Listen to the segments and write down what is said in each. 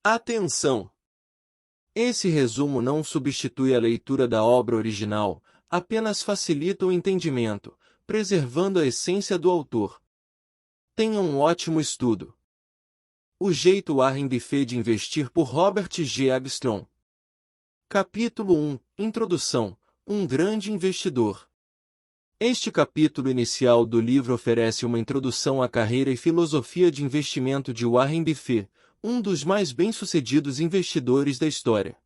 Atenção! Esse resumo não substitui a leitura da obra original, apenas facilita o entendimento, preservando a essência do autor. Tenha um ótimo estudo. O jeito Warren Buffett de investir por Robert G. Armstrong. Capítulo 1. Introdução. Um grande investidor. Este capítulo inicial do livro oferece uma introdução à carreira e filosofia de investimento de Warren Buffett, um dos mais bem-sucedidos investidores da história.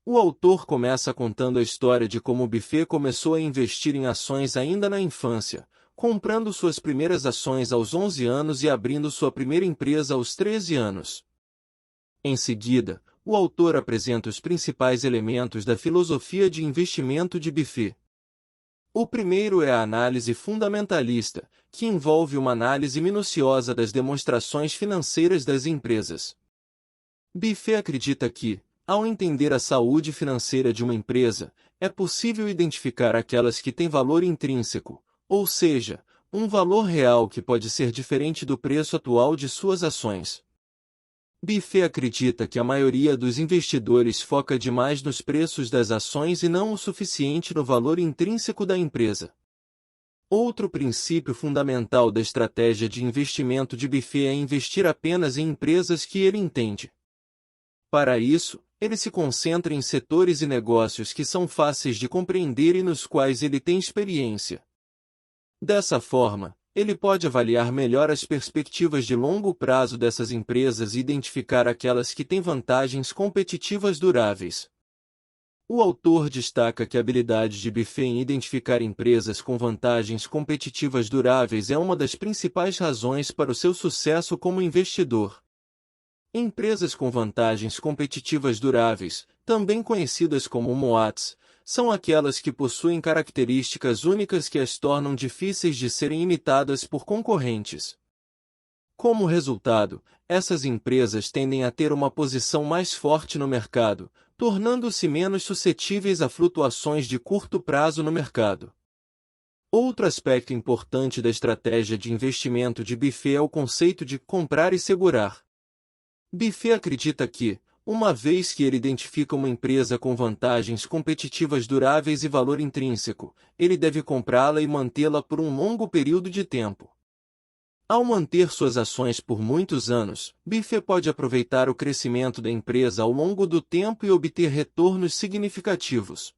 O autor começa contando a história de como Buffett começou a investir em ações ainda na infância, comprando suas primeiras ações aos 11 anos e abrindo sua primeira empresa aos 13 anos. Em seguida, o autor apresenta os principais elementos da filosofia de investimento de Buffett. O primeiro é a análise fundamentalista, que envolve uma análise minuciosa das demonstrações financeiras das empresas. Buffett acredita que, ao entender a saúde financeira de uma empresa, é possível identificar aquelas que têm valor intrínseco, ou seja, um valor real que pode ser diferente do preço atual de suas ações. Buffett acredita que a maioria dos investidores foca demais nos preços das ações e não o suficiente no valor intrínseco da empresa. Outro princípio fundamental da estratégia de investimento de Buffett é investir apenas em empresas que ele entende. Para isso, ele se concentra em setores e negócios que são fáceis de compreender e nos quais ele tem experiência. Dessa forma, ele pode avaliar melhor as perspectivas de longo prazo dessas empresas e identificar aquelas que têm vantagens competitivas duráveis. O autor destaca que a habilidade de Buffett em identificar empresas com vantagens competitivas duráveis é uma das principais razões para o seu sucesso como investidor. Empresas com vantagens competitivas duráveis, também conhecidas como MOATs, são aquelas que possuem características únicas que as tornam difíceis de serem imitadas por concorrentes. Como resultado, essas empresas tendem a ter uma posição mais forte no mercado, tornando-se menos suscetíveis a flutuações de curto prazo no mercado. Outro aspecto importante da estratégia de investimento de Buffett é o conceito de comprar e segurar. Buffett acredita que, uma vez que ele identifica uma empresa com vantagens competitivas duráveis e valor intrínseco, ele deve comprá-la e mantê-la por um longo período de tempo. Ao manter suas ações por muitos anos, Buffett pode aproveitar o crescimento da empresa ao longo do tempo e obter retornos significativos.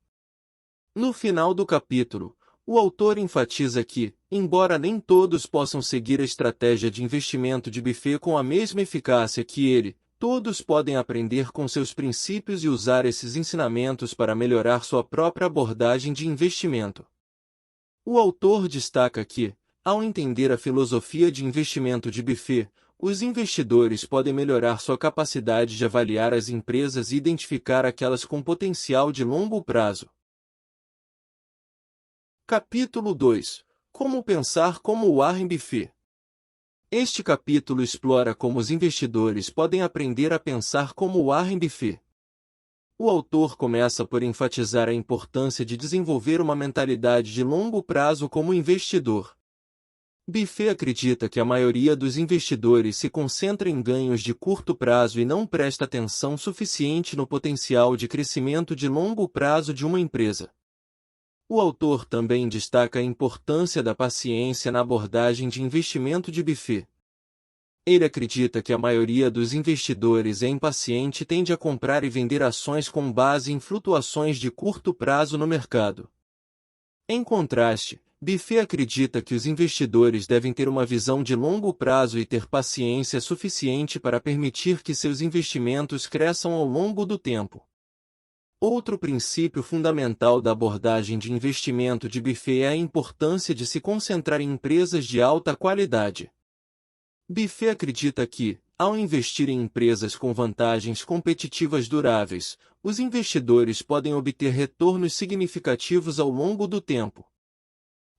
No final do capítulo, o autor enfatiza que, embora nem todos possam seguir a estratégia de investimento de Buffett com a mesma eficácia que ele, todos podem aprender com seus princípios e usar esses ensinamentos para melhorar sua própria abordagem de investimento. O autor destaca que, ao entender a filosofia de investimento de Buffett, os investidores podem melhorar sua capacidade de avaliar as empresas e identificar aquelas com potencial de longo prazo. Capítulo 2. Como pensar como Warren Buffett. Este capítulo explora como os investidores podem aprender a pensar como Warren Buffett. O autor começa por enfatizar a importância de desenvolver uma mentalidade de longo prazo como investidor. Buffett acredita que a maioria dos investidores se concentra em ganhos de curto prazo e não presta atenção suficiente no potencial de crescimento de longo prazo de uma empresa. O autor também destaca a importância da paciência na abordagem de investimento de Buffett. Ele acredita que a maioria dos investidores é impaciente e tende a comprar e vender ações com base em flutuações de curto prazo no mercado. Em contraste, Buffett acredita que os investidores devem ter uma visão de longo prazo e ter paciência suficiente para permitir que seus investimentos cresçam ao longo do tempo. Outro princípio fundamental da abordagem de investimento de Buffett é a importância de se concentrar em empresas de alta qualidade. Buffett acredita que, ao investir em empresas com vantagens competitivas duráveis, os investidores podem obter retornos significativos ao longo do tempo.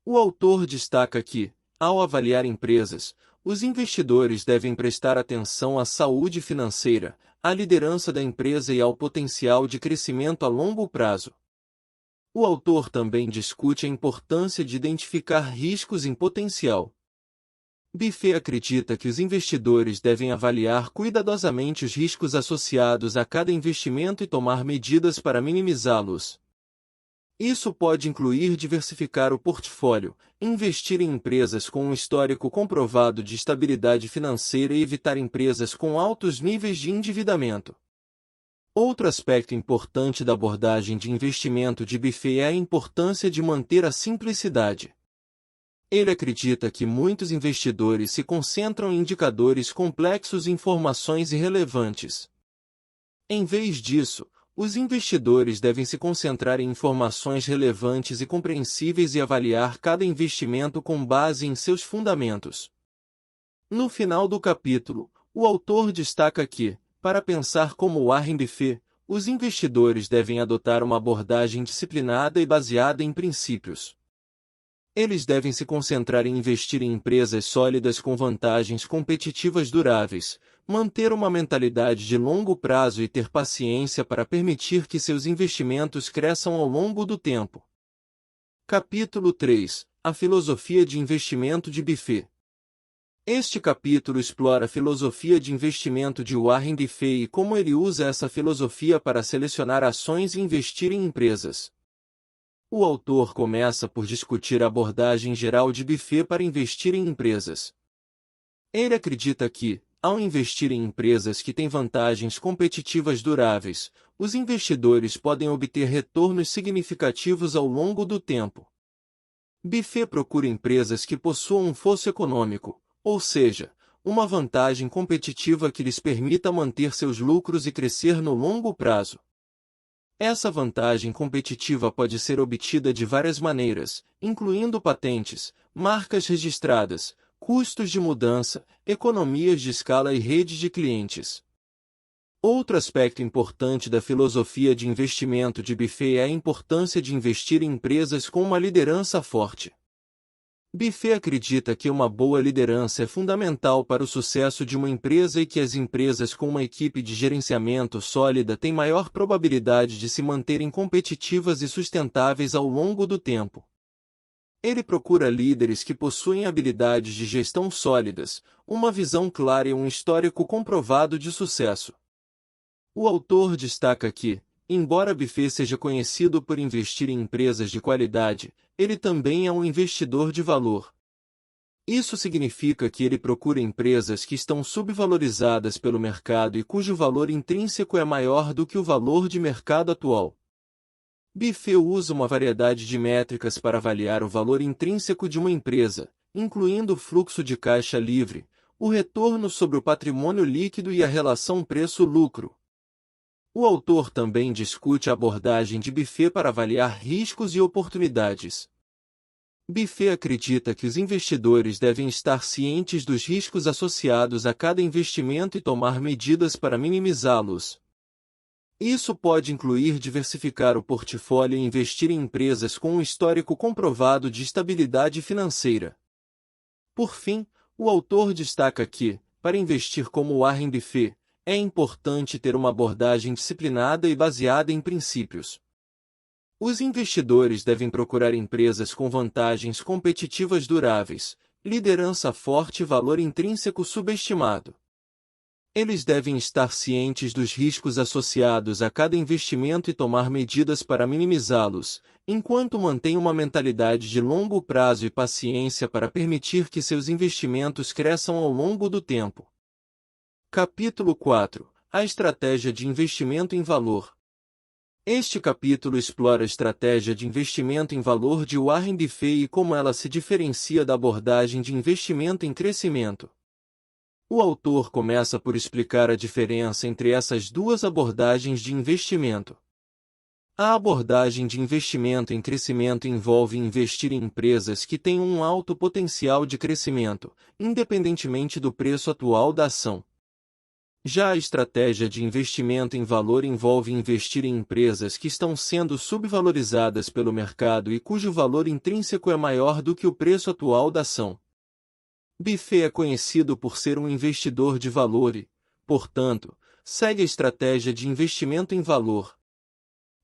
O autor destaca que, ao avaliar empresas, os investidores devem prestar atenção à saúde financeira, à liderança da empresa e ao potencial de crescimento a longo prazo. O autor também discute a importância de identificar riscos em potencial. Buffett acredita que os investidores devem avaliar cuidadosamente os riscos associados a cada investimento e tomar medidas para minimizá-los. Isso pode incluir diversificar o portfólio, investir em empresas com um histórico comprovado de estabilidade financeira e evitar empresas com altos níveis de endividamento. Outro aspecto importante da abordagem de investimento de Buffett é a importância de manter a simplicidade. Ele acredita que muitos investidores se concentram em indicadores complexos e informações irrelevantes. Em vez disso, os investidores devem se concentrar em informações relevantes e compreensíveis e avaliar cada investimento com base em seus fundamentos. No final do capítulo, o autor destaca que, para pensar como Warren Buffett, os investidores devem adotar uma abordagem disciplinada e baseada em princípios. Eles devem se concentrar em investir em empresas sólidas com vantagens competitivas duráveis, manter uma mentalidade de longo prazo e ter paciência para permitir que seus investimentos cresçam ao longo do tempo. Capítulo 3 – A filosofia de investimento de Buffett. Este capítulo explora a filosofia de investimento de Warren Buffett e como ele usa essa filosofia para selecionar ações e investir em empresas. O autor começa por discutir a abordagem geral de Buffett para investir em empresas. Ele acredita que, ao investir em empresas que têm vantagens competitivas duráveis, os investidores podem obter retornos significativos ao longo do tempo. Buffett procura empresas que possuam um fosso econômico, ou seja, uma vantagem competitiva que lhes permita manter seus lucros e crescer no longo prazo. Essa vantagem competitiva pode ser obtida de várias maneiras, incluindo patentes, marcas registradas, custos de mudança, economias de escala e rede de clientes. Outro aspecto importante da filosofia de investimento de Buffett é a importância de investir em empresas com uma liderança forte. Buffett acredita que uma boa liderança é fundamental para o sucesso de uma empresa e que as empresas com uma equipe de gerenciamento sólida têm maior probabilidade de se manterem competitivas e sustentáveis ao longo do tempo. Ele procura líderes que possuem habilidades de gestão sólidas, uma visão clara e um histórico comprovado de sucesso. O autor destaca que, embora Buffett seja conhecido por investir em empresas de qualidade, ele também é um investidor de valor. Isso significa que ele procura empresas que estão subvalorizadas pelo mercado e cujo valor intrínseco é maior do que o valor de mercado atual. Buffett usa uma variedade de métricas para avaliar o valor intrínseco de uma empresa, incluindo o fluxo de caixa livre, o retorno sobre o patrimônio líquido e a relação preço-lucro. O autor também discute a abordagem de Buffett para avaliar riscos e oportunidades. Buffett acredita que os investidores devem estar cientes dos riscos associados a cada investimento e tomar medidas para minimizá-los. Isso pode incluir diversificar o portfólio e investir em empresas com um histórico comprovado de estabilidade financeira. Por fim, o autor destaca que, para investir como Warren Buffett, é importante ter uma abordagem disciplinada e baseada em princípios. Os investidores devem procurar empresas com vantagens competitivas duráveis, liderança forte e valor intrínseco subestimado. Eles devem estar cientes dos riscos associados a cada investimento e tomar medidas para minimizá-los, enquanto mantêm uma mentalidade de longo prazo e paciência para permitir que seus investimentos cresçam ao longo do tempo. Capítulo 4 – A estratégia de investimento em valor. Este capítulo explora a estratégia de investimento em valor de Warren Buffett e como ela se diferencia da abordagem de investimento em crescimento. O autor começa por explicar a diferença entre essas duas abordagens de investimento. A abordagem de investimento em crescimento envolve investir em empresas que têm um alto potencial de crescimento, independentemente do preço atual da ação. Já a estratégia de investimento em valor envolve investir em empresas que estão sendo subvalorizadas pelo mercado e cujo valor intrínseco é maior do que o preço atual da ação. Buffett é conhecido por ser um investidor de valor e, portanto, segue a estratégia de investimento em valor.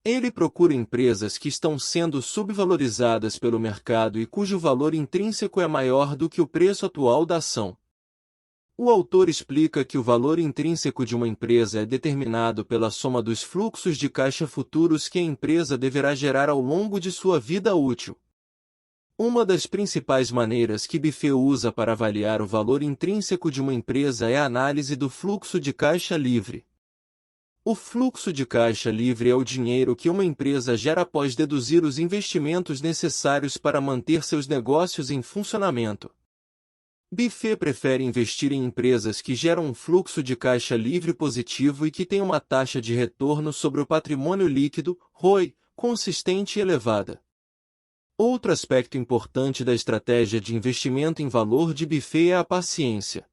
Ele procura empresas que estão sendo subvalorizadas pelo mercado e cujo valor intrínseco é maior do que o preço atual da ação. O autor explica que o valor intrínseco de uma empresa é determinado pela soma dos fluxos de caixa futuros que a empresa deverá gerar ao longo de sua vida útil. Uma das principais maneiras que Buffett usa para avaliar o valor intrínseco de uma empresa é a análise do fluxo de caixa livre. O fluxo de caixa livre é o dinheiro que uma empresa gera após deduzir os investimentos necessários para manter seus negócios em funcionamento. Buffett prefere investir em empresas que geram um fluxo de caixa livre positivo e que têm uma taxa de retorno sobre o patrimônio líquido, ROI, consistente e elevada. Outro aspecto importante da estratégia de investimento em valor de Buffett é a paciência.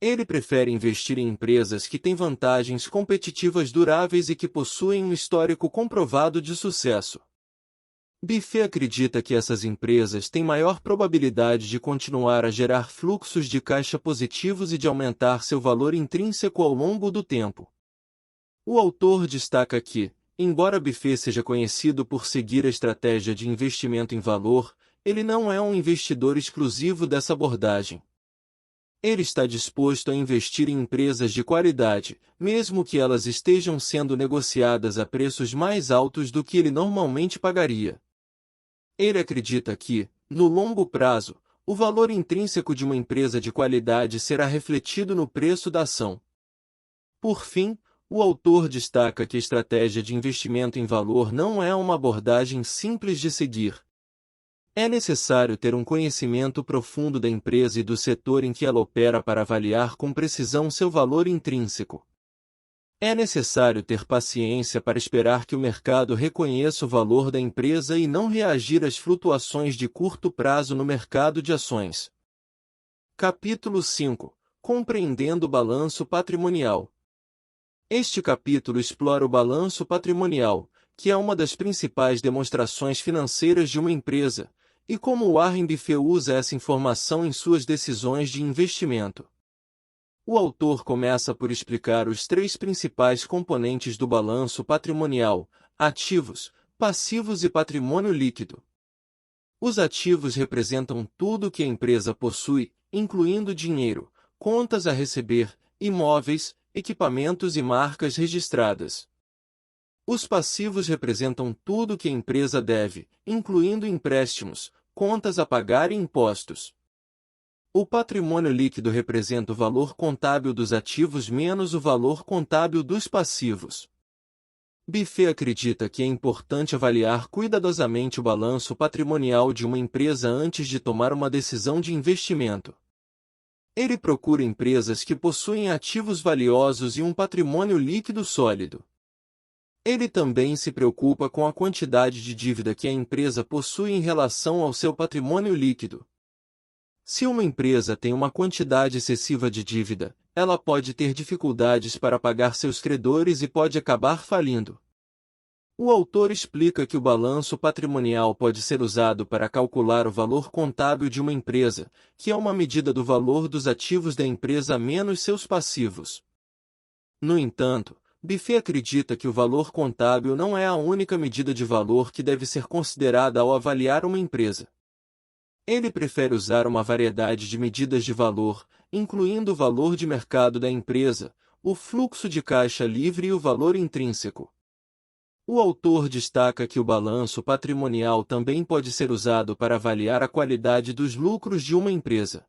Ele prefere investir em empresas que têm vantagens competitivas duráveis e que possuem um histórico comprovado de sucesso. Buffett acredita que essas empresas têm maior probabilidade de continuar a gerar fluxos de caixa positivos e de aumentar seu valor intrínseco ao longo do tempo. O autor destaca que, embora Buffett seja conhecido por seguir a estratégia de investimento em valor, ele não é um investidor exclusivo dessa abordagem. Ele está disposto a investir em empresas de qualidade, mesmo que elas estejam sendo negociadas a preços mais altos do que ele normalmente pagaria. Ele acredita que, no longo prazo, o valor intrínseco de uma empresa de qualidade será refletido no preço da ação. Por fim, o autor destaca que a estratégia de investimento em valor não é uma abordagem simples de seguir. É necessário ter um conhecimento profundo da empresa e do setor em que ela opera para avaliar com precisão seu valor intrínseco. É necessário ter paciência para esperar que o mercado reconheça o valor da empresa e não reagir às flutuações de curto prazo no mercado de ações. Capítulo 5. Compreendendo o balanço patrimonial. Este capítulo explora o balanço patrimonial, que é uma das principais demonstrações financeiras de uma empresa, e como Warren Buffett usa essa informação em suas decisões de investimento. O autor começa por explicar os três principais componentes do balanço patrimonial: ativos, passivos e patrimônio líquido. Os ativos representam tudo que a empresa possui, incluindo dinheiro, contas a receber, imóveis, equipamentos e marcas registradas. Os passivos representam tudo que a empresa deve, incluindo empréstimos, contas a pagar e impostos. O patrimônio líquido representa o valor contábil dos ativos menos o valor contábil dos passivos. Buffett acredita que é importante avaliar cuidadosamente o balanço patrimonial de uma empresa antes de tomar uma decisão de investimento. Ele procura empresas que possuem ativos valiosos e um patrimônio líquido sólido. Ele também se preocupa com a quantidade de dívida que a empresa possui em relação ao seu patrimônio líquido. Se uma empresa tem uma quantidade excessiva de dívida, ela pode ter dificuldades para pagar seus credores e pode acabar falindo. O autor explica que o balanço patrimonial pode ser usado para calcular o valor contábil de uma empresa, que é uma medida do valor dos ativos da empresa menos seus passivos. No entanto, Buffett acredita que o valor contábil não é a única medida de valor que deve ser considerada ao avaliar uma empresa. Ele prefere usar uma variedade de medidas de valor, incluindo o valor de mercado da empresa, o fluxo de caixa livre e o valor intrínseco. O autor destaca que o balanço patrimonial também pode ser usado para avaliar a qualidade dos lucros de uma empresa.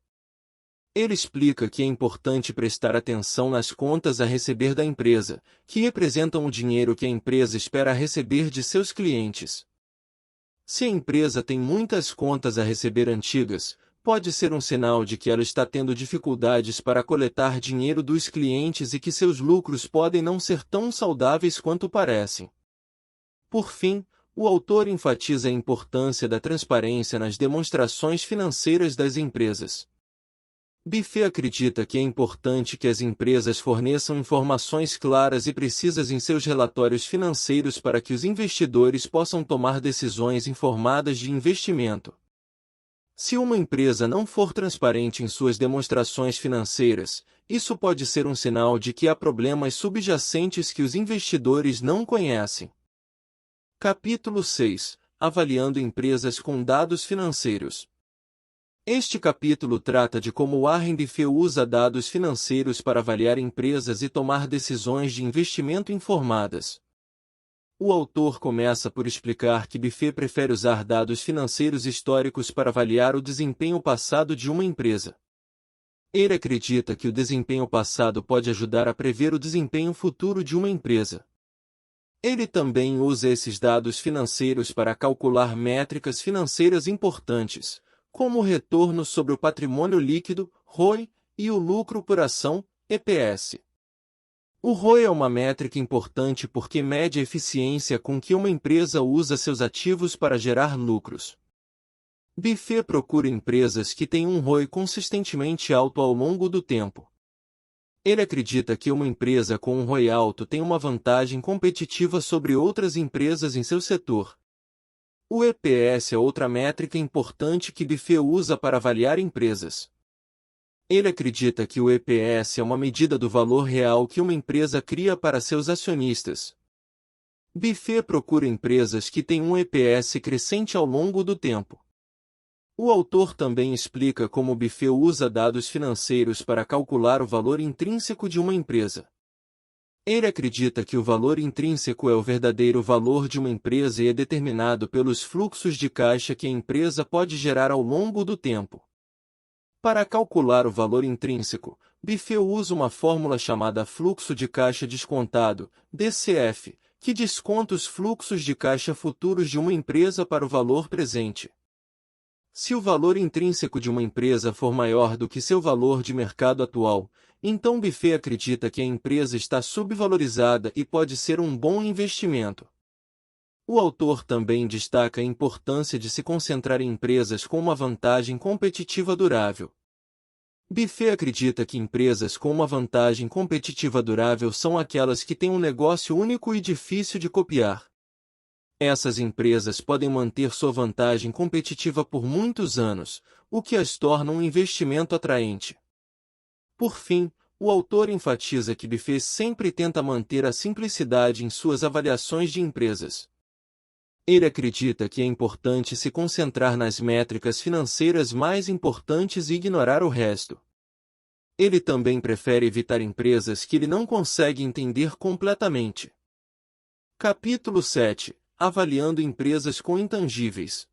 Ele explica que é importante prestar atenção nas contas a receber da empresa, que representam o dinheiro que a empresa espera receber de seus clientes. Se a empresa tem muitas contas a receber antigas, pode ser um sinal de que ela está tendo dificuldades para coletar dinheiro dos clientes e que seus lucros podem não ser tão saudáveis quanto parecem. Por fim, o autor enfatiza a importância da transparência nas demonstrações financeiras das empresas. Buffett acredita que é importante que as empresas forneçam informações claras e precisas em seus relatórios financeiros para que os investidores possam tomar decisões informadas de investimento. Se uma empresa não for transparente em suas demonstrações financeiras, isso pode ser um sinal de que há problemas subjacentes que os investidores não conhecem. Capítulo 6. Avaliando empresas com dados financeiros. Este capítulo trata de como Warren Buffett usa dados financeiros para avaliar empresas e tomar decisões de investimento informadas. O autor começa por explicar que Buffett prefere usar dados financeiros históricos para avaliar o desempenho passado de uma empresa. Ele acredita que o desempenho passado pode ajudar a prever o desempenho futuro de uma empresa. Ele também usa esses dados financeiros para calcular métricas financeiras importantes, como o retorno sobre o patrimônio líquido, ROI, e o lucro por ação, EPS. O ROI é uma métrica importante porque mede a eficiência com que uma empresa usa seus ativos para gerar lucros. Buffett procura empresas que têm um ROI consistentemente alto ao longo do tempo. Ele acredita que uma empresa com um ROI alto tem uma vantagem competitiva sobre outras empresas em seu setor. O EPS é outra métrica importante que Buffett usa para avaliar empresas. Ele acredita que o EPS é uma medida do valor real que uma empresa cria para seus acionistas. Buffett procura empresas que têm um EPS crescente ao longo do tempo. O autor também explica como Buffett usa dados financeiros para calcular o valor intrínseco de uma empresa. Ele acredita que o valor intrínseco é o verdadeiro valor de uma empresa e é determinado pelos fluxos de caixa que a empresa pode gerar ao longo do tempo. Para calcular o valor intrínseco, Buffett usa uma fórmula chamada fluxo de caixa descontado, DCF, que desconta os fluxos de caixa futuros de uma empresa para o valor presente. Se o valor intrínseco de uma empresa for maior do que seu valor de mercado atual, então Buffett acredita que a empresa está subvalorizada e pode ser um bom investimento. O autor também destaca a importância de se concentrar em empresas com uma vantagem competitiva durável. Buffett acredita que empresas com uma vantagem competitiva durável são aquelas que têm um negócio único e difícil de copiar. Essas empresas podem manter sua vantagem competitiva por muitos anos, o que as torna um investimento atraente. Por fim, o autor enfatiza que Buffett sempre tenta manter a simplicidade em suas avaliações de empresas. Ele acredita que é importante se concentrar nas métricas financeiras mais importantes e ignorar o resto. Ele também prefere evitar empresas que ele não consegue entender completamente. Capítulo 7. Avaliando empresas com intangíveis.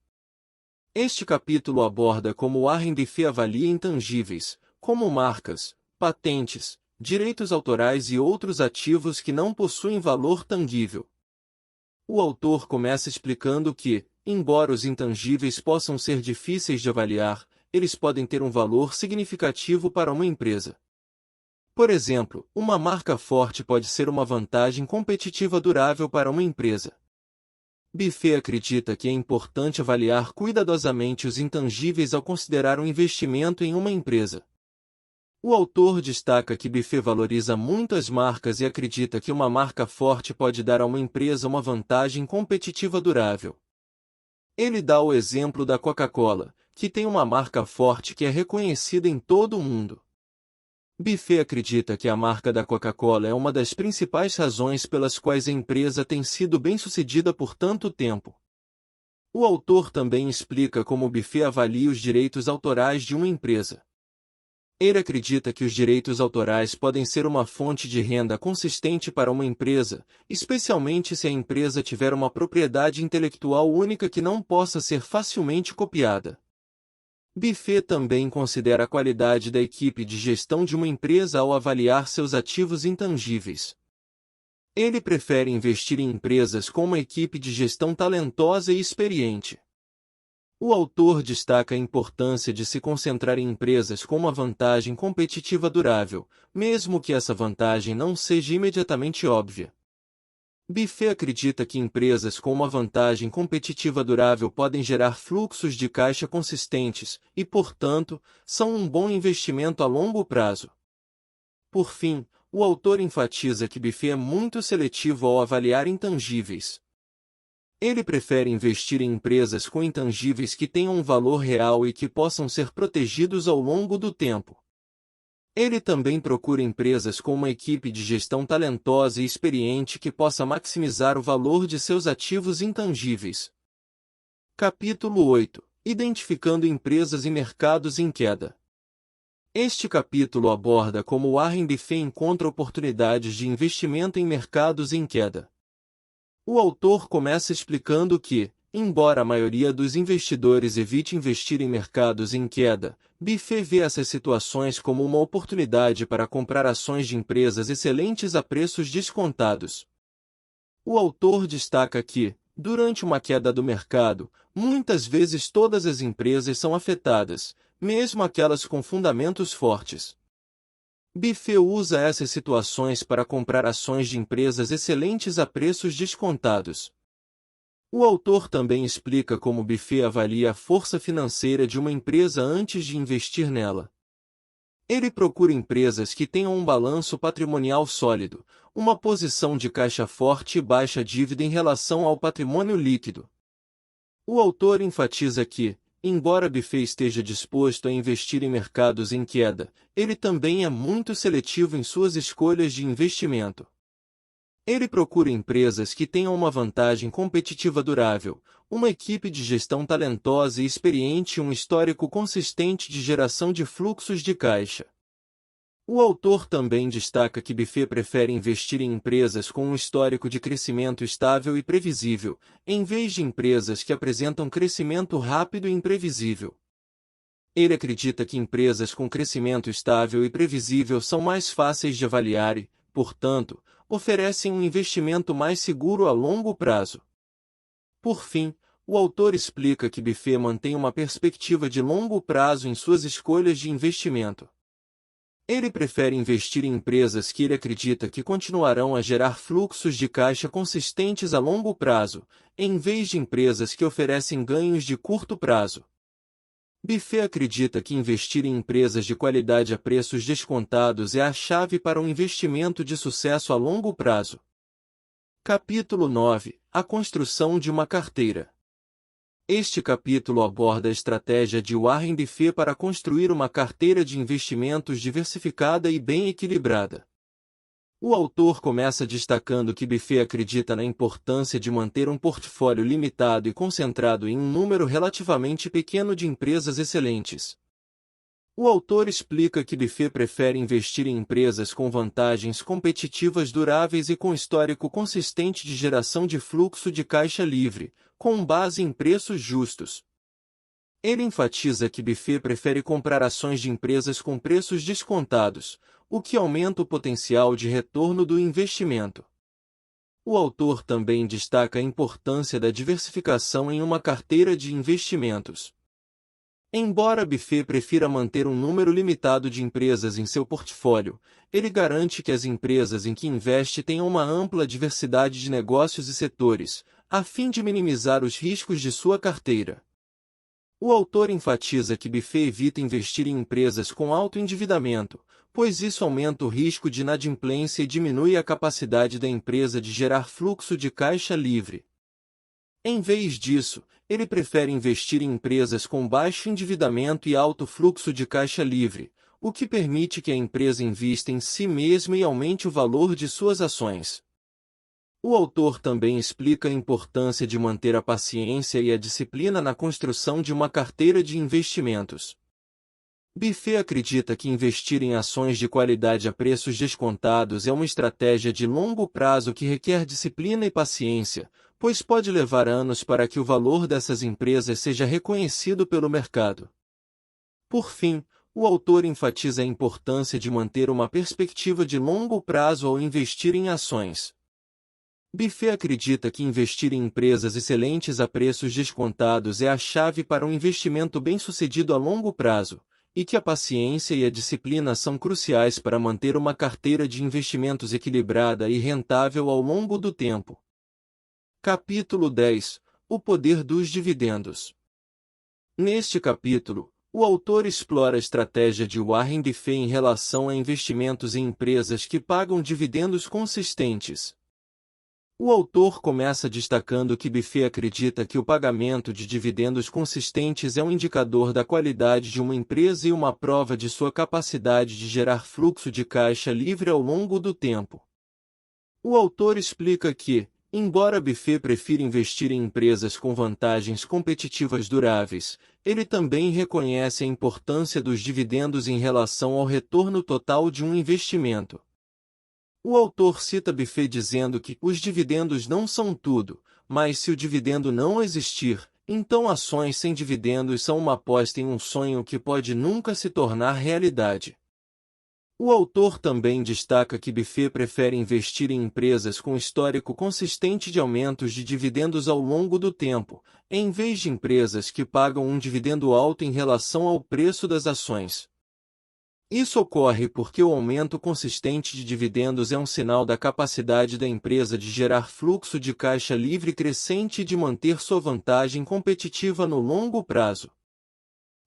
Este capítulo aborda como Warren Buffett avalia intangíveis, como marcas, patentes, direitos autorais e outros ativos que não possuem valor tangível. O autor começa explicando que, embora os intangíveis possam ser difíceis de avaliar, eles podem ter um valor significativo para uma empresa. Por exemplo, uma marca forte pode ser uma vantagem competitiva durável para uma empresa. Buffett acredita que é importante avaliar cuidadosamente os intangíveis ao considerar um investimento em uma empresa. O autor destaca que Buffett valoriza muito as marcas e acredita que uma marca forte pode dar a uma empresa uma vantagem competitiva durável. Ele dá o exemplo da Coca-Cola, que tem uma marca forte que é reconhecida em todo o mundo. Buffett acredita que a marca da Coca-Cola é uma das principais razões pelas quais a empresa tem sido bem-sucedida por tanto tempo. O autor também explica como Buffett avalia os direitos autorais de uma empresa. Ele acredita que os direitos autorais podem ser uma fonte de renda consistente para uma empresa, especialmente se a empresa tiver uma propriedade intelectual única que não possa ser facilmente copiada. Buffett também considera a qualidade da equipe de gestão de uma empresa ao avaliar seus ativos intangíveis. Ele prefere investir em empresas com uma equipe de gestão talentosa e experiente. O autor destaca a importância de se concentrar em empresas com uma vantagem competitiva durável, mesmo que essa vantagem não seja imediatamente óbvia. Buffett acredita que empresas com uma vantagem competitiva durável podem gerar fluxos de caixa consistentes e, portanto, são um bom investimento a longo prazo. Por fim, o autor enfatiza que Buffett é muito seletivo ao avaliar intangíveis. Ele prefere investir em empresas com intangíveis que tenham um valor real e que possam ser protegidos ao longo do tempo. Ele também procura empresas com uma equipe de gestão talentosa e experiente que possa maximizar o valor de seus ativos intangíveis. Capítulo 8. Identificando empresas e mercados em queda. Este capítulo aborda como Warren Buffett encontra oportunidades de investimento em mercados em queda. O autor começa explicando que, embora a maioria dos investidores evite investir em mercados em queda, Buffett vê essas situações como uma oportunidade para comprar ações de empresas excelentes a preços descontados. O autor destaca que, durante uma queda do mercado, muitas vezes todas as empresas são afetadas, mesmo aquelas com fundamentos fortes. Buffett usa essas situações para comprar ações de empresas excelentes a preços descontados. O autor também explica como Buffett avalia a força financeira de uma empresa antes de investir nela. Ele procura empresas que tenham um balanço patrimonial sólido, uma posição de caixa forte e baixa dívida em relação ao patrimônio líquido. O autor enfatiza que, embora Buffett esteja disposto a investir em mercados em queda, ele também é muito seletivo em suas escolhas de investimento. Ele procura empresas que tenham uma vantagem competitiva durável, uma equipe de gestão talentosa e experiente e um histórico consistente de geração de fluxos de caixa. O autor também destaca que Buffett prefere investir em empresas com um histórico de crescimento estável e previsível, em vez de empresas que apresentam crescimento rápido e imprevisível. Ele acredita que empresas com crescimento estável e previsível são mais fáceis de avaliar e, portanto, oferecem um investimento mais seguro a longo prazo. Por fim, o autor explica que Buffett mantém uma perspectiva de longo prazo em suas escolhas de investimento. Ele prefere investir em empresas que ele acredita que continuarão a gerar fluxos de caixa consistentes a longo prazo, em vez de empresas que oferecem ganhos de curto prazo. Buffett acredita que investir em empresas de qualidade a preços descontados é a chave para um investimento de sucesso a longo prazo. Capítulo 9. A construção de uma carteira. Este capítulo aborda a estratégia de Warren Buffett para construir uma carteira de investimentos diversificada e bem equilibrada. O autor começa destacando que Buffett acredita na importância de manter um portfólio limitado e concentrado em um número relativamente pequeno de empresas excelentes. O autor explica que Buffett prefere investir em empresas com vantagens competitivas duráveis e com histórico consistente de geração de fluxo de caixa livre, com base em preços justos. Ele enfatiza que Buffett prefere comprar ações de empresas com preços descontados, o que aumenta o potencial de retorno do investimento. O autor também destaca a importância da diversificação em uma carteira de investimentos. Embora Buffett prefira manter um número limitado de empresas em seu portfólio, ele garante que as empresas em que investe tenham uma ampla diversidade de negócios e setores, a fim de minimizar os riscos de sua carteira. O autor enfatiza que Buffett evita investir em empresas com alto endividamento, pois isso aumenta o risco de inadimplência e diminui a capacidade da empresa de gerar fluxo de caixa livre. Em vez disso, ele prefere investir em empresas com baixo endividamento e alto fluxo de caixa livre, o que permite que a empresa invista em si mesma e aumente o valor de suas ações. O autor também explica a importância de manter a paciência e a disciplina na construção de uma carteira de investimentos. Buffett acredita que investir em ações de qualidade a preços descontados é uma estratégia de longo prazo que requer disciplina e paciência, pois pode levar anos para que o valor dessas empresas seja reconhecido pelo mercado. Por fim, o autor enfatiza a importância de manter uma perspectiva de longo prazo ao investir em ações. Buffett acredita que investir em empresas excelentes a preços descontados é a chave para um investimento bem-sucedido a longo prazo, e que a paciência e a disciplina são cruciais para manter uma carteira de investimentos equilibrada e rentável ao longo do tempo. Capítulo 10. O poder dos dividendos. Neste capítulo, o autor explora a estratégia de Warren Buffett em relação a investimentos em empresas que pagam dividendos consistentes. O autor começa destacando que Buffett acredita que o pagamento de dividendos consistentes é um indicador da qualidade de uma empresa e uma prova de sua capacidade de gerar fluxo de caixa livre ao longo do tempo. O autor explica que, embora Buffett prefira investir em empresas com vantagens competitivas duráveis, ele também reconhece a importância dos dividendos em relação ao retorno total de um investimento. O autor cita Buffett dizendo que os dividendos não são tudo, mas se o dividendo não existir, então ações sem dividendos são uma aposta em um sonho que pode nunca se tornar realidade. O autor também destaca que Buffett prefere investir em empresas com histórico consistente de aumentos de dividendos ao longo do tempo, em vez de empresas que pagam um dividendo alto em relação ao preço das ações. Isso ocorre porque o aumento consistente de dividendos é um sinal da capacidade da empresa de gerar fluxo de caixa livre crescente e de manter sua vantagem competitiva no longo prazo.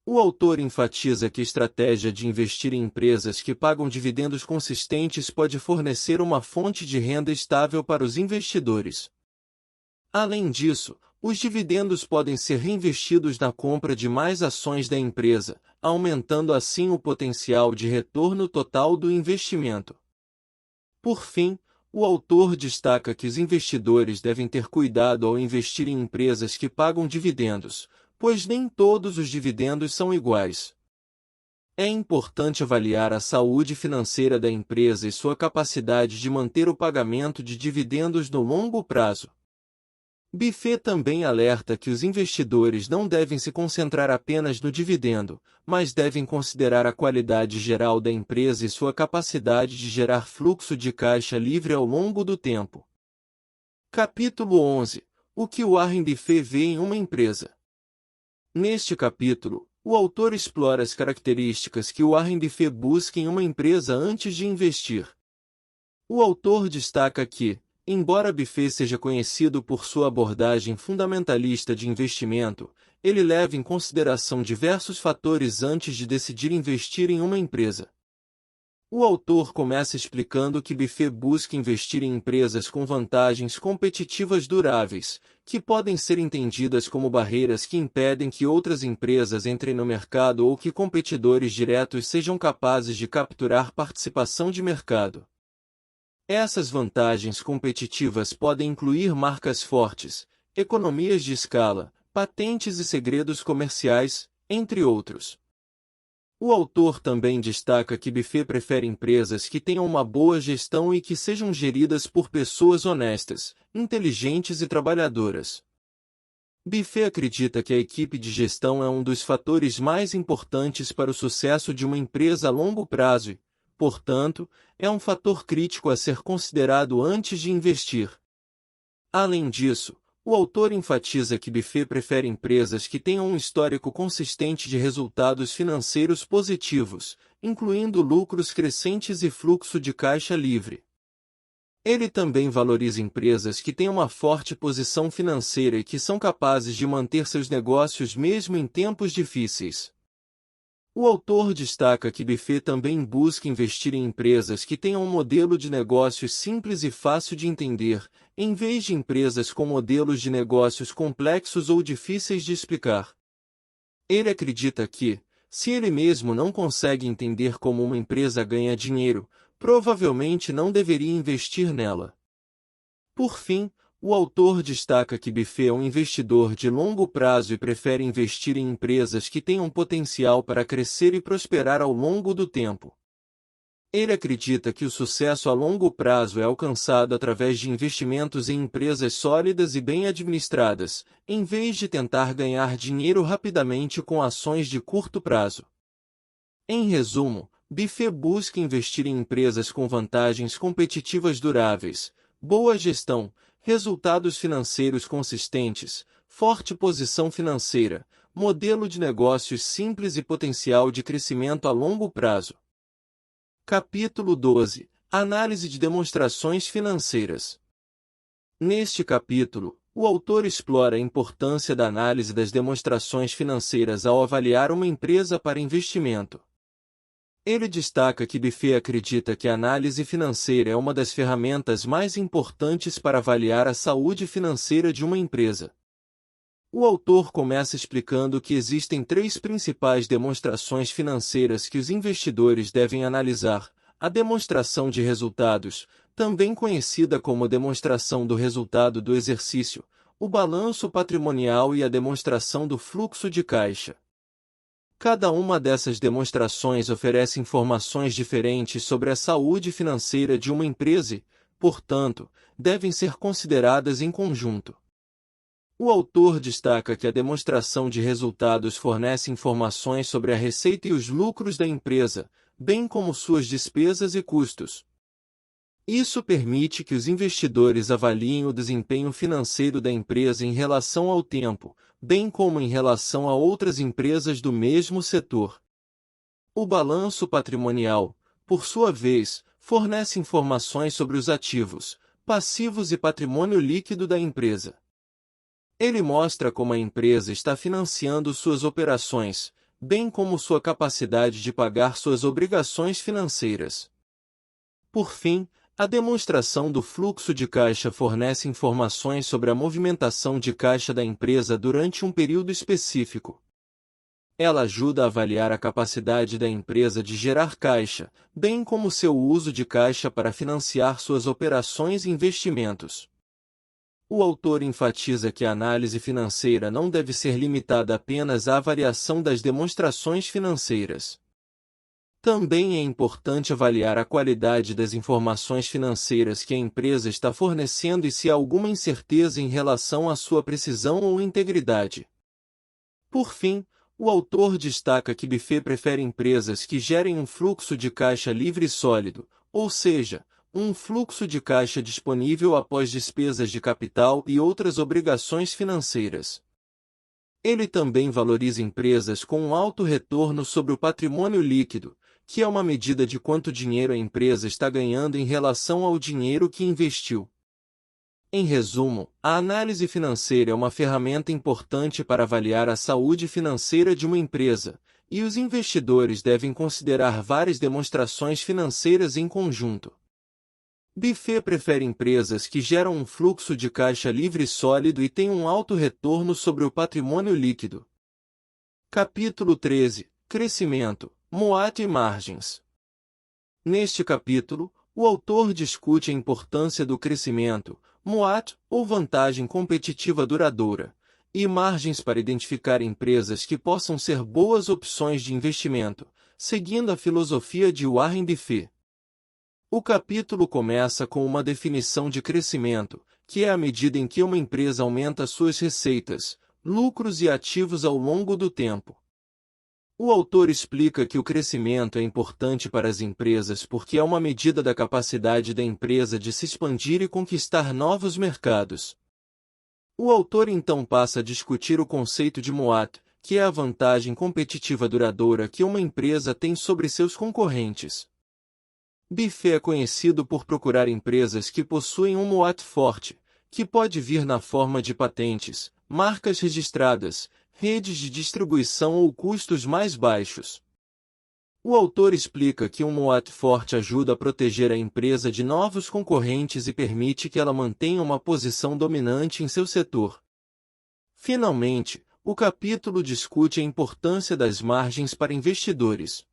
O autor enfatiza que a estratégia de investir em empresas que pagam dividendos consistentes pode fornecer uma fonte de renda estável para os investidores. Além disso, os dividendos podem ser reinvestidos na compra de mais ações da empresa, aumentando assim o potencial de retorno total do investimento. Por fim, o autor destaca que os investidores devem ter cuidado ao investir em empresas que pagam dividendos, pois nem todos os dividendos são iguais. É importante avaliar a saúde financeira da empresa e sua capacidade de manter o pagamento de dividendos no longo prazo. Buffett também alerta que os investidores não devem se concentrar apenas no dividendo, mas devem considerar a qualidade geral da empresa e sua capacidade de gerar fluxo de caixa livre ao longo do tempo. Capítulo 11. O que Warren Buffett vê em uma empresa. Neste capítulo, o autor explora as características que Warren Buffett busca em uma empresa antes de investir. O autor destaca que, embora Buffett seja conhecido por sua abordagem fundamentalista de investimento, ele leva em consideração diversos fatores antes de decidir investir em uma empresa. O autor começa explicando que Buffett busca investir em empresas com vantagens competitivas duráveis, que podem ser entendidas como barreiras que impedem que outras empresas entrem no mercado ou que competidores diretos sejam capazes de capturar participação de mercado. Essas vantagens competitivas podem incluir marcas fortes, economias de escala, patentes e segredos comerciais, entre outros. O autor também destaca que Buffett prefere empresas que tenham uma boa gestão e que sejam geridas por pessoas honestas, inteligentes e trabalhadoras. Buffett acredita que a equipe de gestão é um dos fatores mais importantes para o sucesso de uma empresa a longo prazo e, portanto, é um fator crítico a ser considerado antes de investir. Além disso, o autor enfatiza que Buffett prefere empresas que tenham um histórico consistente de resultados financeiros positivos, incluindo lucros crescentes e fluxo de caixa livre. Ele também valoriza empresas que têm uma forte posição financeira e que são capazes de manter seus negócios mesmo em tempos difíceis. O autor destaca que Buffett também busca investir em empresas que tenham um modelo de negócios simples e fácil de entender, em vez de empresas com modelos de negócios complexos ou difíceis de explicar. Ele acredita que, se ele mesmo não consegue entender como uma empresa ganha dinheiro, provavelmente não deveria investir nela. Por fim, o autor destaca que Buffett é um investidor de longo prazo e prefere investir em empresas que tenham potencial para crescer e prosperar ao longo do tempo. Ele acredita que o sucesso a longo prazo é alcançado através de investimentos em empresas sólidas e bem administradas, em vez de tentar ganhar dinheiro rapidamente com ações de curto prazo. Em resumo, Buffett busca investir em empresas com vantagens competitivas duráveis, boa gestão, resultados financeiros consistentes, forte posição financeira, modelo de negócios simples e potencial de crescimento a longo prazo. Capítulo 12. Análise de demonstrações financeiras. Neste capítulo, o autor explora a importância da análise das demonstrações financeiras ao avaliar uma empresa para investimento. Ele destaca que Buffett acredita que a análise financeira é uma das ferramentas mais importantes para avaliar a saúde financeira de uma empresa. O autor começa explicando que existem três principais demonstrações financeiras que os investidores devem analisar: a demonstração de resultados, também conhecida como demonstração do resultado do exercício, o balanço patrimonial e a demonstração do fluxo de caixa. Cada uma dessas demonstrações oferece informações diferentes sobre a saúde financeira de uma empresa e, portanto, devem ser consideradas em conjunto. O autor destaca que a demonstração de resultados fornece informações sobre a receita e os lucros da empresa, bem como suas despesas e custos. Isso permite que os investidores avaliem o desempenho financeiro da empresa em relação ao tempo, bem como em relação a outras empresas do mesmo setor. O balanço patrimonial, por sua vez, fornece informações sobre os ativos, passivos e patrimônio líquido da empresa. Ele mostra como a empresa está financiando suas operações, bem como sua capacidade de pagar suas obrigações financeiras. Por fim, a demonstração do fluxo de caixa fornece informações sobre a movimentação de caixa da empresa durante um período específico. Ela ajuda a avaliar a capacidade da empresa de gerar caixa, bem como seu uso de caixa para financiar suas operações e investimentos. O autor enfatiza que a análise financeira não deve ser limitada apenas à avaliação das demonstrações financeiras. Também é importante avaliar a qualidade das informações financeiras que a empresa está fornecendo e se há alguma incerteza em relação à sua precisão ou integridade. Por fim, o autor destaca que Buffett prefere empresas que gerem um fluxo de caixa livre e sólido, ou seja, um fluxo de caixa disponível após despesas de capital e outras obrigações financeiras. Ele também valoriza empresas com um alto retorno sobre o patrimônio líquido, que é uma medida de quanto dinheiro a empresa está ganhando em relação ao dinheiro que investiu. Em resumo, a análise financeira é uma ferramenta importante para avaliar a saúde financeira de uma empresa, e os investidores devem considerar várias demonstrações financeiras em conjunto. Buffett prefere empresas que geram um fluxo de caixa livre e sólido e têm um alto retorno sobre o patrimônio líquido. Capítulo 13. Crescimento, MOAT e margens. Neste capítulo, o autor discute a importância do crescimento, MOAT, ou vantagem competitiva duradoura, e margens para identificar empresas que possam ser boas opções de investimento, seguindo a filosofia de Warren Buffett. O capítulo começa com uma definição de crescimento, que é a medida em que uma empresa aumenta suas receitas, lucros e ativos ao longo do tempo. O autor explica que o crescimento é importante para as empresas porque é uma medida da capacidade da empresa de se expandir e conquistar novos mercados. O autor então passa a discutir o conceito de MOAT, que é a vantagem competitiva duradoura que uma empresa tem sobre seus concorrentes. Buffett é conhecido por procurar empresas que possuem um MOAT forte, que pode vir na forma de patentes, marcas registradas, redes de distribuição ou custos mais baixos. O autor explica que um MOAT forte ajuda a proteger a empresa de novos concorrentes e permite que ela mantenha uma posição dominante em seu setor. Finalmente, o capítulo discute a importância das margens para investidores.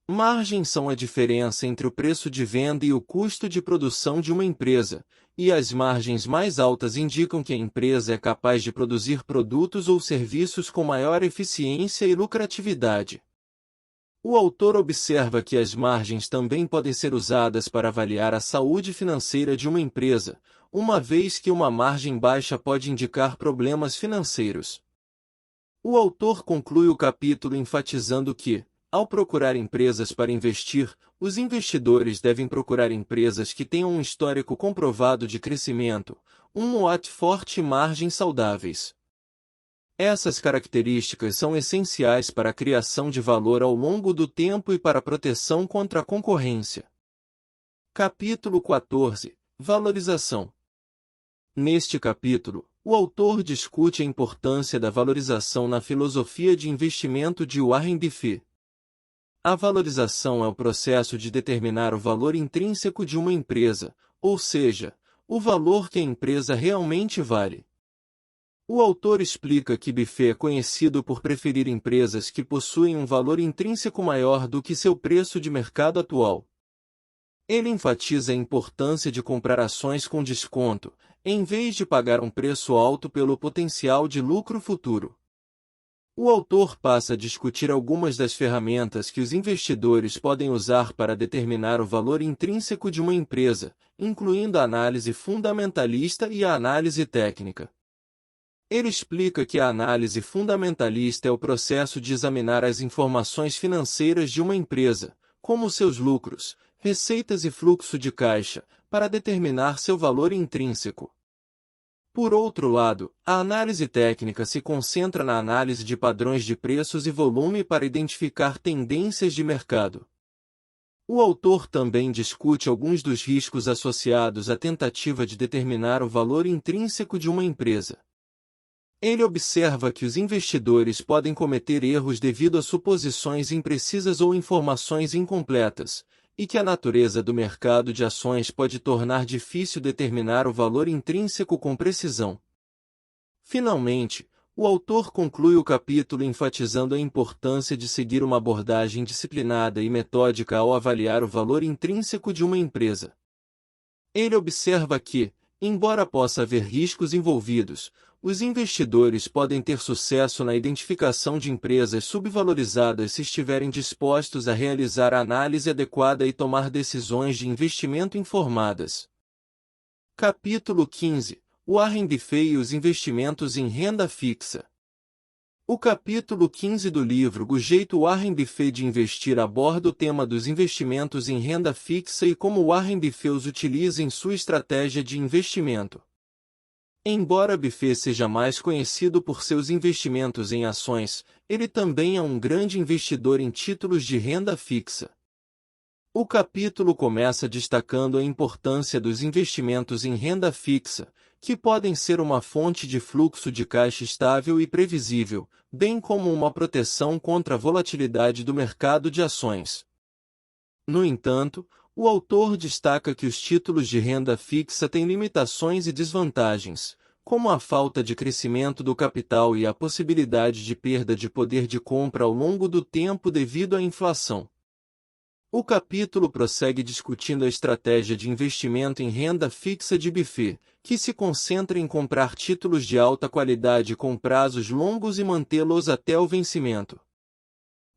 Margens são a diferença entre o preço de venda e o custo de produção de uma empresa, e as margens mais altas indicam que a empresa é capaz de produzir produtos ou serviços com maior eficiência e lucratividade. O autor observa que as margens também podem ser usadas para avaliar a saúde financeira de uma empresa, uma vez que uma margem baixa pode indicar problemas financeiros. O autor conclui o capítulo enfatizando que, ao procurar empresas para investir, os investidores devem procurar empresas que tenham um histórico comprovado de crescimento, um MOAT forte e margens saudáveis. Essas características são essenciais para a criação de valor ao longo do tempo e para a proteção contra a concorrência. Capítulo 14. Valorização. Neste capítulo, o autor discute a importância da valorização na filosofia de investimento de Warren Buffett. A valorização é o processo de determinar o valor intrínseco de uma empresa, ou seja, o valor que a empresa realmente vale. O autor explica que Buffett é conhecido por preferir empresas que possuem um valor intrínseco maior do que seu preço de mercado atual. Ele enfatiza a importância de comprar ações com desconto, em vez de pagar um preço alto pelo potencial de lucro futuro. O autor passa a discutir algumas das ferramentas que os investidores podem usar para determinar o valor intrínseco de uma empresa, incluindo a análise fundamentalista e a análise técnica. Ele explica que a análise fundamentalista é o processo de examinar as informações financeiras de uma empresa, como seus lucros, receitas e fluxo de caixa, para determinar seu valor intrínseco. Por outro lado, a análise técnica se concentra na análise de padrões de preços e volume para identificar tendências de mercado. O autor também discute alguns dos riscos associados à tentativa de determinar o valor intrínseco de uma empresa. Ele observa que os investidores podem cometer erros devido a suposições imprecisas ou informações incompletas, e que a natureza do mercado de ações pode tornar difícil determinar o valor intrínseco com precisão. Finalmente, o autor conclui o capítulo enfatizando a importância de seguir uma abordagem disciplinada e metódica ao avaliar o valor intrínseco de uma empresa. Ele observa que, embora possa haver riscos envolvidos, os investidores podem ter sucesso na identificação de empresas subvalorizadas se estiverem dispostos a realizar a análise adequada e tomar decisões de investimento informadas. Capítulo 15. Warren Buffett e os investimentos em renda fixa. O capítulo 15 do livro O Jeito Warren Buffett de Investir aborda o tema dos investimentos em renda fixa e como Warren Buffett os utiliza em sua estratégia de investimento. Embora Buffett seja mais conhecido por seus investimentos em ações, ele também é um grande investidor em títulos de renda fixa. O capítulo começa destacando a importância dos investimentos em renda fixa, que podem ser uma fonte de fluxo de caixa estável e previsível, bem como uma proteção contra a volatilidade do mercado de ações. No entanto, o autor destaca que os títulos de renda fixa têm limitações e desvantagens, como a falta de crescimento do capital e a possibilidade de perda de poder de compra ao longo do tempo devido à inflação. O capítulo prossegue discutindo a estratégia de investimento em renda fixa de Buffett, que se concentra em comprar títulos de alta qualidade com prazos longos e mantê-los até o vencimento.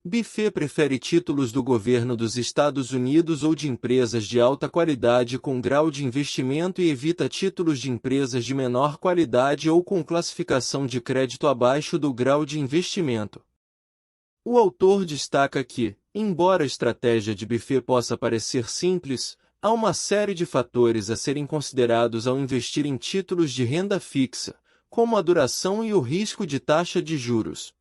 Buffett prefere títulos do governo dos Estados Unidos ou de empresas de alta qualidade com grau de investimento e evita títulos de empresas de menor qualidade ou com classificação de crédito abaixo do grau de investimento. O autor destaca que, embora a estratégia de Buffett possa parecer simples, há uma série de fatores a serem considerados ao investir em títulos de renda fixa, como a duração e o risco de taxa de juros.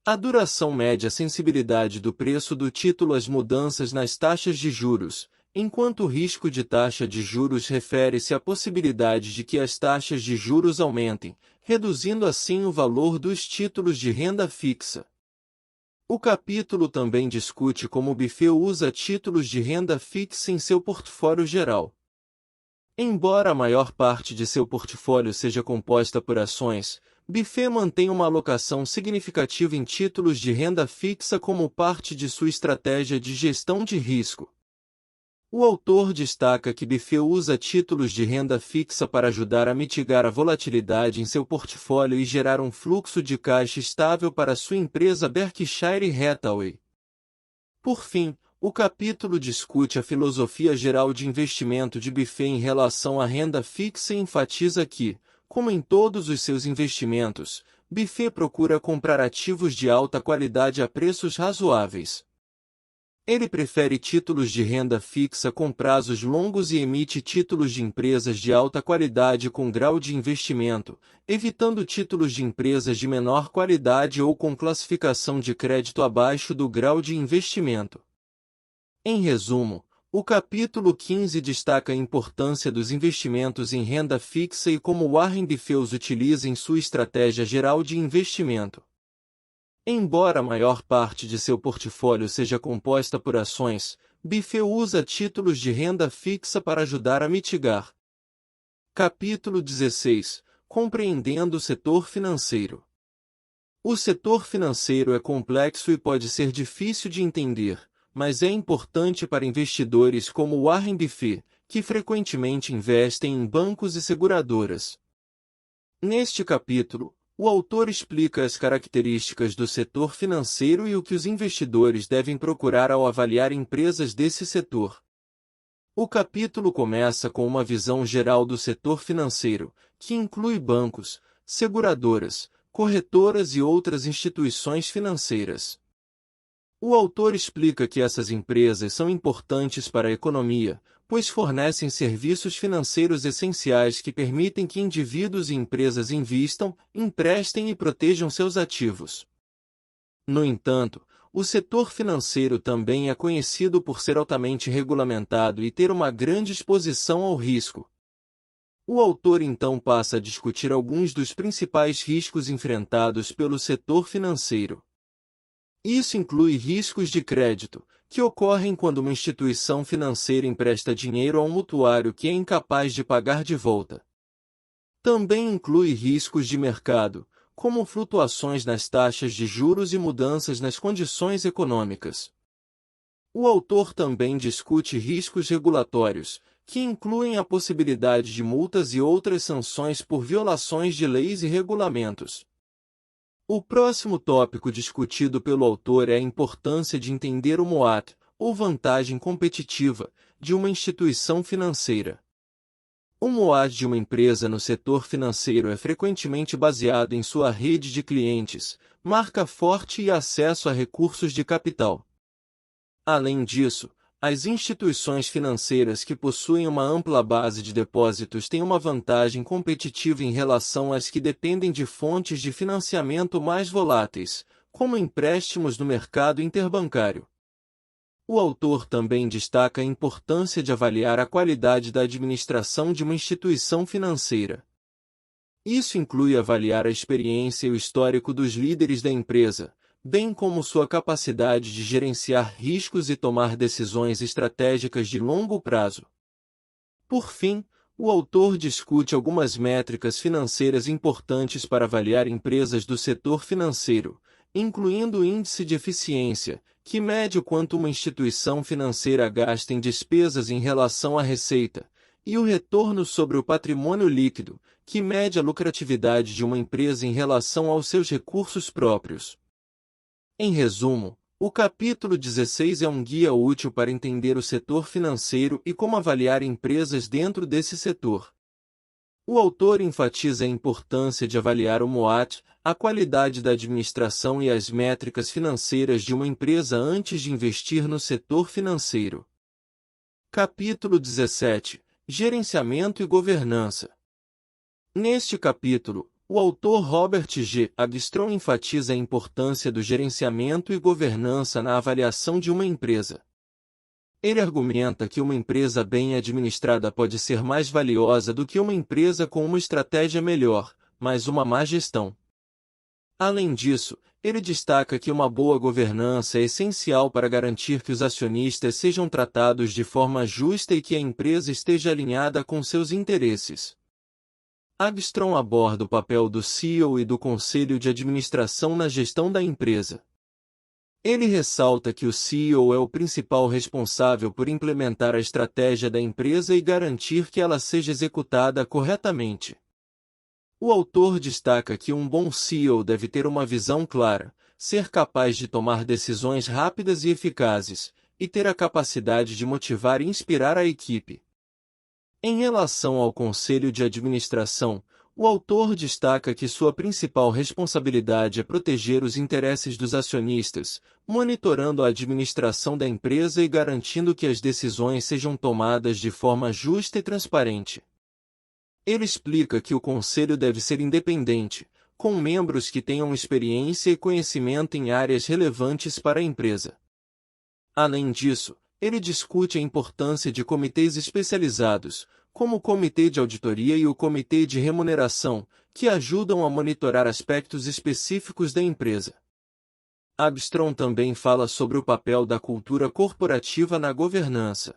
A duração mede a sensibilidade do preço do título às mudanças nas taxas de juros, enquanto o risco de taxa de juros refere-se à possibilidade de que as taxas de juros aumentem, reduzindo assim o valor dos títulos de renda fixa. O capítulo também discute como Buffett usa títulos de renda fixa em seu portfólio geral. Embora a maior parte de seu portfólio seja composta por ações, Buffett mantém uma alocação significativa em títulos de renda fixa como parte de sua estratégia de gestão de risco. O autor destaca que Buffett usa títulos de renda fixa para ajudar a mitigar a volatilidade em seu portfólio e gerar um fluxo de caixa estável para sua empresa Berkshire Hathaway. Por fim, o capítulo discute a filosofia geral de investimento de Buffett em relação à renda fixa e enfatiza que, como em todos os seus investimentos, Buffett procura comprar ativos de alta qualidade a preços razoáveis. Ele prefere títulos de renda fixa com prazos longos e emite títulos de empresas de alta qualidade com grau de investimento, evitando títulos de empresas de menor qualidade ou com classificação de crédito abaixo do grau de investimento. Em resumo, o capítulo 15 destaca a importância dos investimentos em renda fixa e como Warren Buffett os utiliza em sua estratégia geral de investimento. Embora a maior parte de seu portfólio seja composta por ações, Buffett usa títulos de renda fixa para ajudar a mitigar. Capítulo 16. Compreendendo o setor financeiro. O setor financeiro é complexo e pode ser difícil de entender, mas é importante para investidores como Warren Buffett, que frequentemente investem em bancos e seguradoras. Neste capítulo, o autor explica as características do setor financeiro e o que os investidores devem procurar ao avaliar empresas desse setor. O capítulo começa com uma visão geral do setor financeiro, que inclui bancos, seguradoras, corretoras e outras instituições financeiras. O autor explica que essas empresas são importantes para a economia, pois fornecem serviços financeiros essenciais que permitem que indivíduos e empresas invistam, emprestem e protejam seus ativos. No entanto, o setor financeiro também é conhecido por ser altamente regulamentado e ter uma grande exposição ao risco. O autor então passa a discutir alguns dos principais riscos enfrentados pelo setor financeiro. Isso inclui riscos de crédito, que ocorrem quando uma instituição financeira empresta dinheiro a um mutuário que é incapaz de pagar de volta. Também inclui riscos de mercado, como flutuações nas taxas de juros e mudanças nas condições econômicas. O autor também discute riscos regulatórios, que incluem a possibilidade de multas e outras sanções por violações de leis e regulamentos. O próximo tópico discutido pelo autor é a importância de entender o MOAT, ou vantagem competitiva, de uma instituição financeira. O MOAT de uma empresa no setor financeiro é frequentemente baseado em sua rede de clientes, marca forte e acesso a recursos de capital. Além disso, as instituições financeiras que possuem uma ampla base de depósitos têm uma vantagem competitiva em relação às que dependem de fontes de financiamento mais voláteis, como empréstimos no mercado interbancário. O autor também destaca a importância de avaliar a qualidade da administração de uma instituição financeira. Isso inclui avaliar a experiência e o histórico dos líderes da empresa, bem como sua capacidade de gerenciar riscos e tomar decisões estratégicas de longo prazo. Por fim, o autor discute algumas métricas financeiras importantes para avaliar empresas do setor financeiro, incluindo o índice de eficiência, que mede o quanto uma instituição financeira gasta em despesas em relação à receita, e o retorno sobre o patrimônio líquido, que mede a lucratividade de uma empresa em relação aos seus recursos próprios. Em resumo, o capítulo 16 é um guia útil para entender o setor financeiro e como avaliar empresas dentro desse setor. O autor enfatiza a importância de avaliar o MOAT, a qualidade da administração e as métricas financeiras de uma empresa antes de investir no setor financeiro. Capítulo 17. Gerenciamento e governança. Neste capítulo, o autor Robert G. Armstrong enfatiza a importância do gerenciamento e governança na avaliação de uma empresa. Ele argumenta que uma empresa bem administrada pode ser mais valiosa do que uma empresa com uma estratégia melhor, mas uma má gestão. Além disso, ele destaca que uma boa governança é essencial para garantir que os acionistas sejam tratados de forma justa e que a empresa esteja alinhada com seus interesses. Armstrong aborda o papel do CEO e do conselho de administração na gestão da empresa. Ele ressalta que o CEO é o principal responsável por implementar a estratégia da empresa e garantir que ela seja executada corretamente. O autor destaca que um bom CEO deve ter uma visão clara, ser capaz de tomar decisões rápidas e eficazes, e ter a capacidade de motivar e inspirar a equipe. Em relação ao conselho de administração, o autor destaca que sua principal responsabilidade é proteger os interesses dos acionistas, monitorando a administração da empresa e garantindo que as decisões sejam tomadas de forma justa e transparente. Ele explica que o conselho deve ser independente, com membros que tenham experiência e conhecimento em áreas relevantes para a empresa. Além disso, ele discute a importância de comitês especializados, como o Comitê de Auditoria e o Comitê de Remuneração, que ajudam a monitorar aspectos específicos da empresa. Armstrong também fala sobre o papel da cultura corporativa na governança.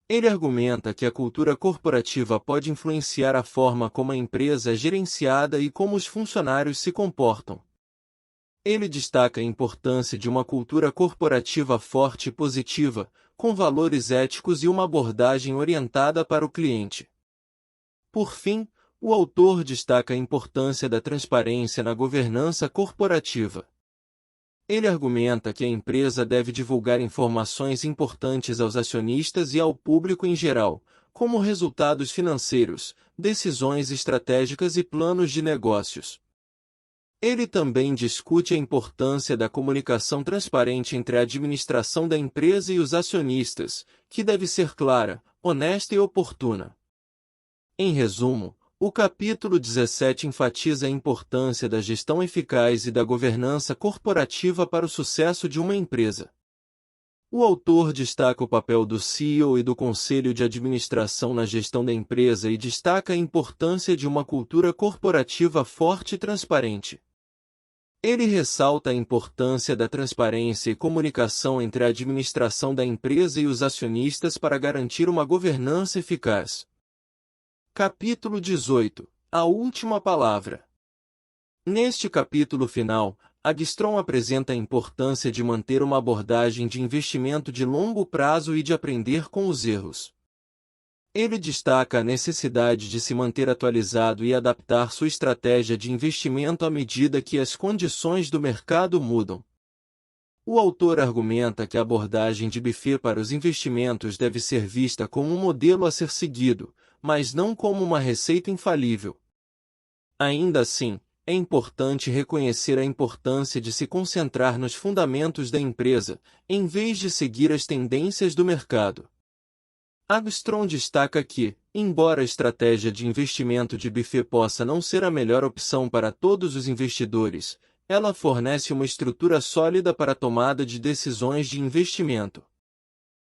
Ele argumenta que a cultura corporativa pode influenciar a forma como a empresa é gerenciada e como os funcionários se comportam. Ele destaca a importância de uma cultura corporativa forte e positiva, com valores éticos e uma abordagem orientada para o cliente. Por fim, o autor destaca a importância da transparência na governança corporativa. Ele argumenta que a empresa deve divulgar informações importantes aos acionistas e ao público em geral, como resultados financeiros, decisões estratégicas e planos de negócios. Ele também discute a importância da comunicação transparente entre a administração da empresa e os acionistas, que deve ser clara, honesta e oportuna. Em resumo, o capítulo 17 enfatiza a importância da gestão eficaz e da governança corporativa para o sucesso de uma empresa. O autor destaca o papel do CEO e do conselho de administração na gestão da empresa e destaca a importância de uma cultura corporativa forte e transparente. Ele ressalta a importância da transparência e comunicação entre a administração da empresa e os acionistas para garantir uma governança eficaz. Capítulo 18. A última palavra. Neste capítulo final, Armstrong apresenta a importância de manter uma abordagem de investimento de longo prazo e de aprender com os erros. Ele destaca a necessidade de se manter atualizado e adaptar sua estratégia de investimento à medida que as condições do mercado mudam. O autor argumenta que a abordagem de Buffett para os investimentos deve ser vista como um modelo a ser seguido, mas não como uma receita infalível. Ainda assim, é importante reconhecer a importância de se concentrar nos fundamentos da empresa, em vez de seguir as tendências do mercado. Armstrong destaca que, embora a estratégia de investimento de Buffett possa não ser a melhor opção para todos os investidores, ela fornece uma estrutura sólida para a tomada de decisões de investimento.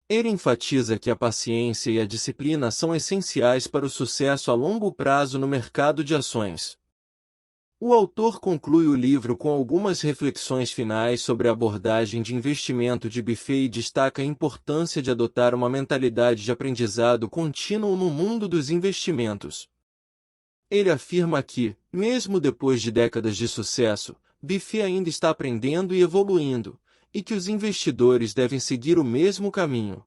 Ele enfatiza que a paciência e a disciplina são essenciais para o sucesso a longo prazo no mercado de ações. O autor conclui o livro com algumas reflexões finais sobre a abordagem de investimento de Buffett e destaca a importância de adotar uma mentalidade de aprendizado contínuo no mundo dos investimentos. Ele afirma que, mesmo depois de décadas de sucesso, Buffett ainda está aprendendo e evoluindo, e que os investidores devem seguir o mesmo caminho.